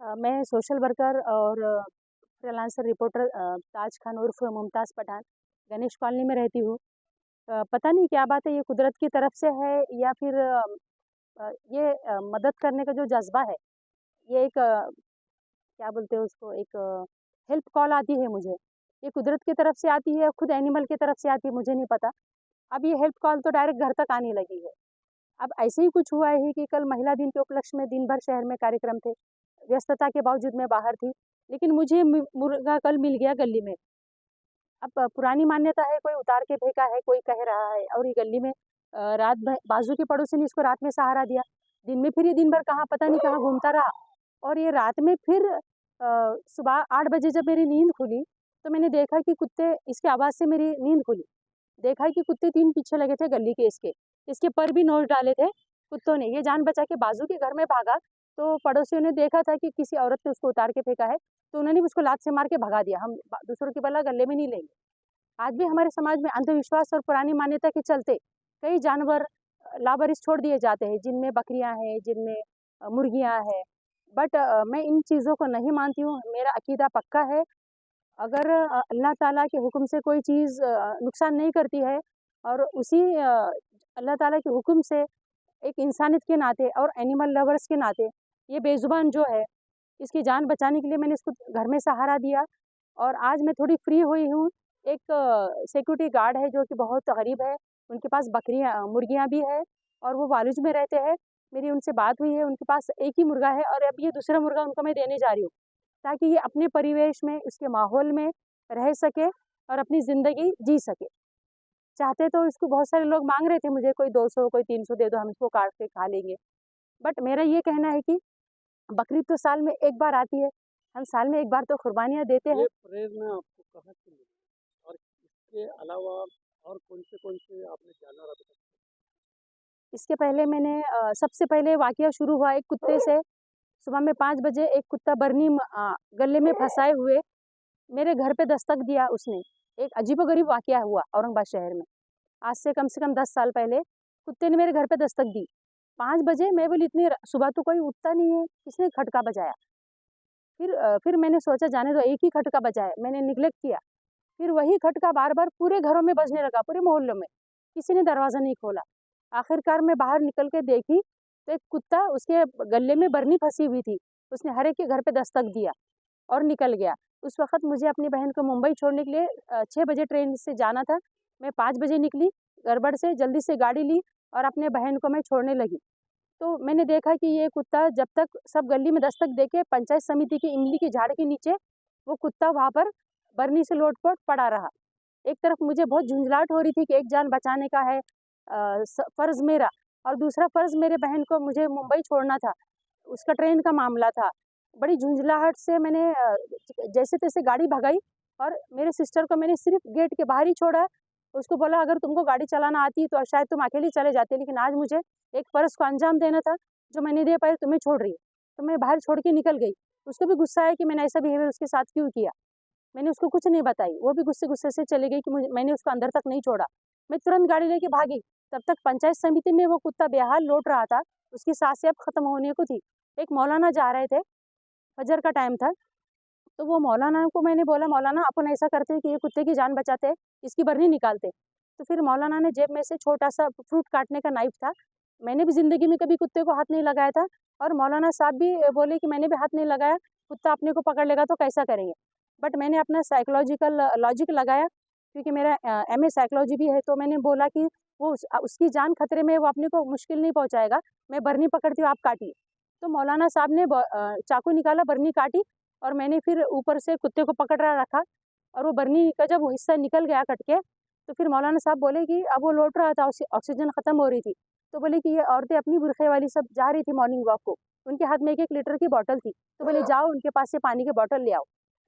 मैं social worker और freelancer reporter ताज खान उर्फ मुमताज़ पठान गणेश कॉलोनी में रहती हूँ। पता नहीं क्या बात है, ये कुदरत की तरफ से है या फिर ये मदद करने का जो जज़्बा है, ये एक क्या बोलते हैं उसको, एक हेल्प कॉल आती है मुझे। ये कुदरत की तरफ से आती है, खुद एनिमल की तरफ से आती है, मुझे नहीं पता। अब ये हेल्प कॉल तो डायरेक्ट घर तक आने लगी है। अब ऐसे ही कुछ हुआ है कि कल महिला दिन के उपलक्ष्य में दिन भर शहर में कार्यक्रम थे। व्यस्तता के बावजूद मैं बाहर थी, लेकिन मुझे मुर्गा कल मिल गया गली में। अब पुरानी मान्यता है, कोई उतार के फेंका है, कोई कह रहा है, और ये गली में रात भर बाजू के पड़ोसी ने इसको रात में सहारा दिया। दिन में फिर ये दिन भर कहाँ पता नहीं कहाँ घूमता रहा, और ये रात में फिर सुबह 8 बजे जब मेरी नींद खुली, तो मैंने देखा कि कुत्ते, इसकी आवाज़ से मेरी नींद खुली। देखा कि कुत्ते 3 पीछे लगे थे गली के इसके। इसके पर भी नोच डाले थे कुत्तों ने। ये जान बचा के बाजू के घर में भागा, तो पड़ोसियों ने देखा था कि किसी औरत ने उसको उतार के फेंका है, तो उन्होंने भी उसको लात से मार के भगा दिया। हम दूसरों की बला गले में नहीं लेंगे। आज भी हमारे समाज में अंधविश्वास और पुरानी मान्यता के चलते कई जानवर लावारिस छोड़ दिए जाते हैं, जिनमें बकरियां हैं, जिनमें मुर्गियां हैं। बट मैं इन चीज़ों को नहीं मानती हूँ। मेरा अकीदा पक्का है, अगर अल्लाह ताला के हुक्म से कोई चीज़ नुकसान नहीं करती है, और उसी अल्लाह ताला के हुक्म से एक इंसानियत के नाते और एनिमल लवर्स के नाते ये बेज़ुबान जो है, इसकी जान बचाने के लिए मैंने इसको घर में सहारा दिया। और आज मैं थोड़ी फ्री हुई हूँ। एक सिक्योरिटी गार्ड है जो कि बहुत गरीब है, उनके पास बकरियाँ मुर्गियाँ भी है, और वो वालुज में रहते हैं। मेरी उनसे बात हुई है, उनके पास एक ही मुर्गा है, और अब ये दूसरा मुर्गा उनको मैं देने जा रही हूँ, ताकि ये अपने परिवेश में, उसके माहौल में रह सके और अपनी ज़िंदगी जी सके। चाहते तो इसको बहुत सारे लोग माँग रहे थे मुझे, कोई 200 कोई 300 दे दो, हम इसको काट के खा लेंगे। बट मेरा ये कहना है कि बकरीद तो साल में 1 बार आती है, हम साल में 1 बार तो कुर्बानियाँ देते हैं। ये प्रेरणा आपको कहाँ से मिली? और इसके अलावा और कौन से आपने जानवर अभी तक? इसके पहले मैंने सबसे पहले वाक़या शुरू हुआ एक कुत्ते से। सुबह में 5 बजे एक कुत्ता बरनी गले में फँसाए हुए मेरे घर पे दस्तक दिया उसने। एक अजीबो-गरीब वाक़या हुआ औरंगाबाद शहर में। आज से कम 10 साल पहले कुत्ते ने मेरे घर पे दस्तक दी। 5 बजे, मैं बोली इतनी सुबह तो कोई उठता नहीं है, किसने खटका बजाया? फिर मैंने सोचा जाने दो, एक ही खटका बजा है, मैंने नेगलेक्ट किया। फिर वही खटका बार-बार पूरे घरों में बजने लगा, पूरे मोहल्लों में। किसी ने दरवाज़ा नहीं खोला। आखिरकार मैं बाहर निकल के देखी, तो एक कुत्ता, उसके गले में बरनी फँसी हुई थी। उसने हर एक के घर पे दस्तक दिया और निकल गया। उस वक़्त मुझे अपनी बहन को मुंबई छोड़ने के लिए 6 बजे ट्रेन से जाना था। मैं 5 बजे निकली, गड़बड़ से जल्दी से गाड़ी ली और अपने बहन को मैं छोड़ने लगी। तो मैंने देखा कि ये कुत्ता जब तक सब गली में दस्तक देके पंचायत समिति की इमली के झाड़ के नीचे, वो कुत्ता वहाँ पर बरनी से लोट-पोट पड़ा रहा। एक तरफ मुझे बहुत झुँझलाहट हो रही थी कि एक जान बचाने का है फ़र्ज़ मेरा, और दूसरा फ़र्ज़ मेरे बहन को मुझे मुंबई छोड़ना था, उसका ट्रेन का मामला था। बड़ी झुँझलाहट से मैंने जैसे-तैसे गाड़ी भगाई, और मेरे सिस्टर को मैंने सिर्फ़ गेट के बाहर ही छोड़ा। उसको बोला अगर तुमको गाड़ी चलाना आती है तो शायद तुम अकेली चले जाते, लेकिन आज मुझे एक फ़र्ज़ को अंजाम देना था जो मैं नहीं दे पाई, तुम्हें छोड़ रही हूँ। तो मैं बाहर छोड़ के निकल गई। उसको भी गुस्सा आया कि मैंने ऐसा बिहेवियर उसके साथ क्यों किया। मैंने उसको कुछ नहीं बताई, वो भी गुस्से-गुस्से से चली गई कि मैंने उसको अंदर तक नहीं छोड़ा। मैं तुरंत गाड़ी लेके भागी, तब तक पंचायत समिति में वो कुत्ता बेहाल लौट रहा था, उसकी साँसें अब खत्म होने को थी। एक मौलाना जा रहे थे, फजर का टाइम था, तो वो मौलाना को मैंने बोला, "मौलाना अपन ऐसा करते हैं कि ये कुत्ते की जान बचाते हैं, इसकी बरनी निकालते हैं।" तो फिर मौलाना ने जेब में से छोटा-सा फ्रूट काटने का नाइफ था, मैंने भी ज़िंदगी में कभी कुत्ते को हाथ नहीं लगाया था, और मौलाना साहब भी बोले कि मैंने भी हाथ नहीं लगाया, कुत्ता अपने को पकड़ लेगा तो कैसा करेंगे? बट मैंने अपना साइकोलॉजिकल लॉजिक लगाया, क्योंकि मेरा एमए साइकोलॉजी भी है, तो मैंने बोला कि वो उसकी जान खतरे में है, वो अपने को मुश्किल नहीं पहुँचाएगा, मैं बरनी पकड़ती हूँ, आप काटिए। तो मौलाना साहब ने चाकू निकाला, बरनी काटी, और मैंने फिर ऊपर से कुत्ते को पकड़ रखा, और वो बरनी का जब वो हिस्सा निकल गया कट के, तो फिर मौलाना साहब बोले कि अब वो लौट रहा था, ऑक्सीजन खत्म हो रही थी, तो बोले कि ये औरतें अपनी बुरखे वाली सब जा रही थी मॉर्निंग वॉक को, उनके हाथ में 1-1 लीटर की बॉटल थी, तो बोले जाओ उनके पास से पानी की बॉटल ले आओ।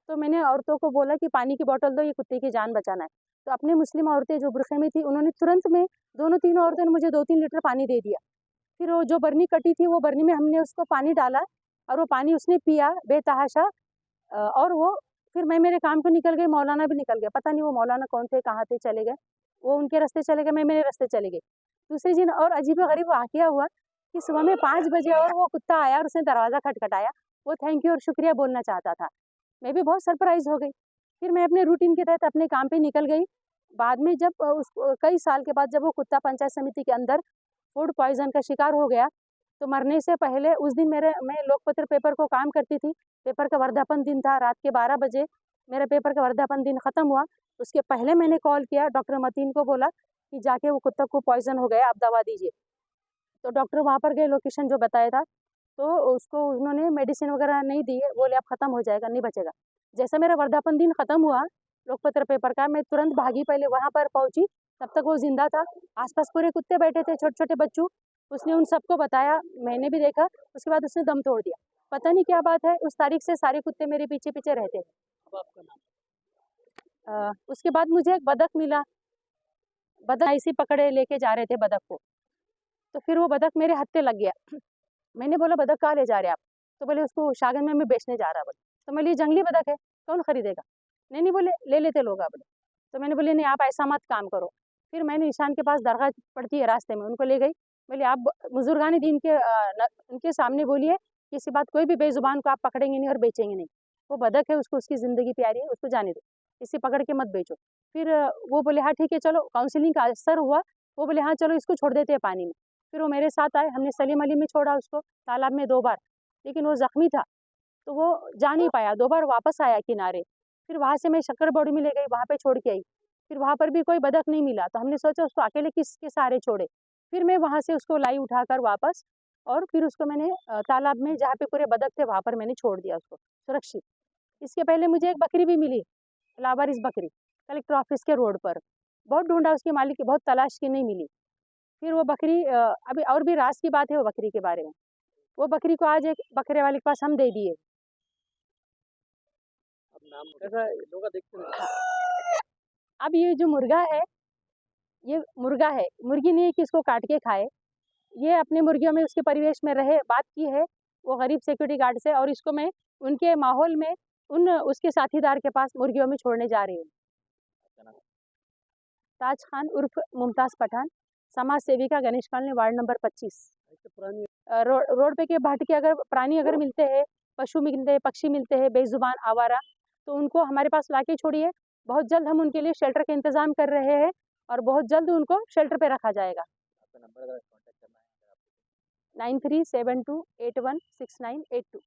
तो मैंने औरतों को बोला कि पानी की बॉटल दो, ये कुत्ते की जान बचाना है। तो अपनी मुस्लिम औरतें जो बुरखे में थी, उन्होंने तुरंत में, दोनों तीनों औरतों ने मुझे 2-3 लीटर पानी दे दिया। फिर वो जो बरनी कटी थी, वो बरनी में हमने उसको पानी डाला, और वो पानी उसने पिया बेतहाशा। और वो, फिर मैं मेरे काम पे निकल गई, मौलाना भी निकल गया। पता नहीं वो मौलाना कौन थे, कहाँ थे, चले गए। वो उनके रास्ते चले गए, मैं मेरे रास्ते चली गई। दूसरे दिन और अजीब-ओ-गरीब वाक़या हुआ कि सुबह में 5 बजे और वो कुत्ता आया और उसने दरवाज़ा खटखटाया। वो थैंक यू और शुक्रिया बोलना चाहता था। मैं भी बहुत सरप्राइज़ हो गई। फिर मैं अपने रूटीन के तहत अपने काम पे निकल गई। बाद में जब कई साल के बाद जब वो कुत्ता पंचायत समिति के अंदर फूड पॉइज़न का शिकार हो गया, तो मरने से पहले उस दिन मैं लोकपत्र पेपर को काम करती थी। पेपर का वर्धापन दिन था, रात के 12 बजे मेरा पेपर का वर्धापन दिन ख़त्म हुआ। उसके पहले मैंने कॉल किया, डॉक्टर मतीन को बोला कि जाके वो कुत्ता को पॉइज़न हो गया, आप दवा दीजिए। तो डॉक्टर वहाँ पर गए, लोकेशन जो बताया था, तो उसको उन्होंने मेडिसिन वगैरह नहीं दी है, बोले अब ख़त्म हो जाएगा, नहीं बचेगा। जैसा मेरा वर्धापन दिन ख़त्म हुआ लोकपत्र पेपर का, मैं तुरंत भागी, पहले वहाँ पर पहुँची, तब तक वो ज़िंदा था। आस-पास पूरे कुत्ते बैठे थे, छोटे-छोटे बच्चों। उसने उन सबको बताया, मैंने भी देखा, उसके बाद उसने दम तोड़ दिया। पता नहीं क्या बात है, उस तारीख से सारे कुत्ते मेरे पीछे-पीछे रहते हैं। अब आपका नाम? उसके बाद मुझे एक बतख मिला, बतख ऐसे ही पकड़े लेके जा रहे थे बतख को, तो फिर वो बतख मेरे हत्थे लग गया। मैंने बोला बतख कहाँ ले जा रहे हैं आप? तो बोले उसको शागन में मैं बेचने जा रहा बोले। तो मैं बोली ये जंगली बतख है, कौन खरीदेगा? नहीं बोले ले लेते लोग आप बोले। तो मैंने बोली नहीं आप ऐसा मत काम करो। फिर मैंने निशान के पास दरगाह पड़ती है रास्ते में, उनको ले गई। बोली आप बुजुर्गान दीन के उनके सामने बोलिए किसी बात कोई भी बेजुबान को आप पकड़ेंगे नहीं और बेचेंगे नहीं। वो बतख है, उसको उसकी ज़िंदगी प्यारी है, उसको जाने दो, इसे पकड़ के मत बेचो। फिर वो बोले हाँ ठीक है चलो, काउंसलिंग का असर हुआ। वो बोले हाँ चलो इसको छोड़ देते हैं पानी में। फिर वो मेरे साथ आए, हमने सलीम अली में छोड़ा उसको तालाब में 2 बार, लेकिन वो ज़ख्मी था, तो वो जा नहीं पाया, 2 बार वापस आया किनारे। फिर वहाँ से मैं शक्कर-बौड़ी में ले गई, वहाँ पे छोड़ के आई। फिर वहाँ पर भी कोई बतख नहीं मिला, तो हमने सोचा उसको अकेले किसके सहारे छोड़े। फिर मैं वहाँ से उसको लाई उठाकर वापस, और फिर उसको मैंने तालाब में जहाँ पे पूरे बतख थे वहाँ पर मैंने छोड़ दिया उसको, सुरक्षित। इसके पहले मुझे एक बकरी भी मिली, लावारिस बकरी, कलेक्टर ऑफिस के रोड पर। बहुत ढूँढा उसके मालिक की, बहुत तलाश की, नहीं मिली। फिर वो बकरी अभी और भी राज की बात है वो बकरी के बारे में। वो बकरी को आज एक बकरे वाले के पास हम दे दिए। अब नाम कैसा लोग देखते हैं? अब ये जो मुर्गा है, ये मुर्गा है, मुर्गी नहीं है कि इसको काट के खाए। ये अपने मुर्गियों में उसके परिवेश में रहे, बात की है वो गरीब सिक्योरिटी गार्ड से, और इसको मैं उनके माहौल में उन उसके साथीदार के पास मुर्गियों में छोड़ने जा रही हूँ। ताज खान उर्फ मुमताज़ पठान, समाज सेविका गणेश कॉलोनी वार्ड नंबर 25। ऐसे पुरानी रोड पे के भाट के अगर प्राणी अगर मिलते हैं, पशु मिलते हैं, पक्षी मिलते हैं, बेजुबान आवारा, तो उनको हमारे पास लाके छोड़िए। बहुत जल्द हम उनके लिए शेल्टर का इंतज़ाम कर रहे हैं और बहुत जल्द उनको शेल्टर पे रखा जाएगा। आपका नंबर अगर कॉन्टैक्ट करना है अगर आपको 9372816982।